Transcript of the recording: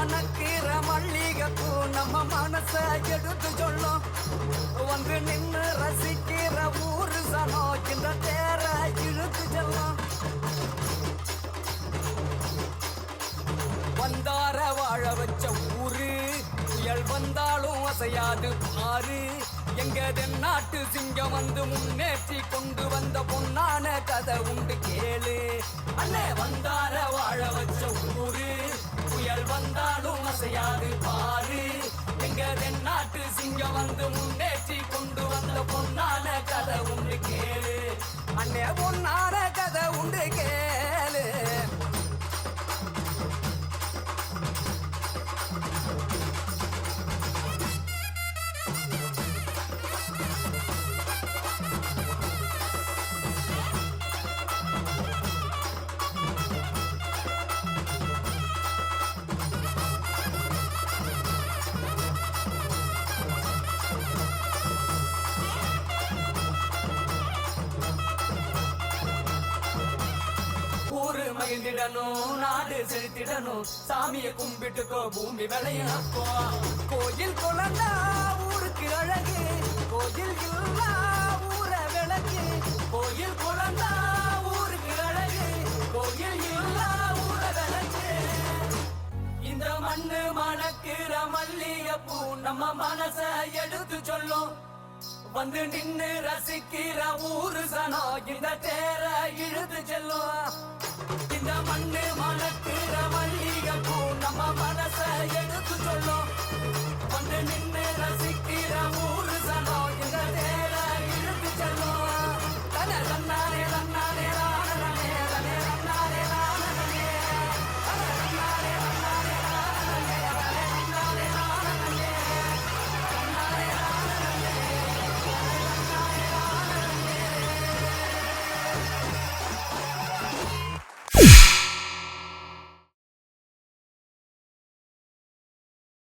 மணக்கிற மல்லிகைப்பூ நம்ம மனச எடுத்து சொல்லும். வந்து நின்று ரசிக்கிற ஊரு சனம் இந்த தேர இழுத்து செல்லும். வந்தார வாழ வச்ச ஊரு புயல் வந்தாலும் அசையாது பாரு. எங்க தென்னாட்டு சிங்கம் வந்து முன்னேற்றி கொண்டு வந்த பொன்னான கதை உண்டு கேளு. அண்ணே வந்தார வாழ வச்ச ஊரு புயல் வந்தாலும் அசையாது பாரு. எங்க தென்னாட்டு சிங்கம் வந்து முன்னேற்றி கொண்டு வந்த பொன்னான கதை உண்டு கேளு. அண்ணே பொன்னான கதை உண்டு கேளு. மகிழ்ந்திடணும் நாடு செலுத்திடணும். சாமிய கும்பிட்டுக்கோ பூமி விளையாக்கோ. கோயில் குழந்தா ஊருக்கு அழகு, கோயில் இல்லா ஊர விளக்கு. கோயில் குழந்தா ஊருக்கு அழகு, கோயில் இல்லா ஊர விளக்கு. இந்த மண்ணு மணக்கிற மல்லிகைப்பூ நம்ம மனச எடுத்து சொல்லும். வந்து நின்னு ரசிக்கிற ஊரு சனம் இந்த தேர இழுத்து செல்லும். இந்த மண்ணு மணக்கிற மல்லிகைப்பூ நம்ம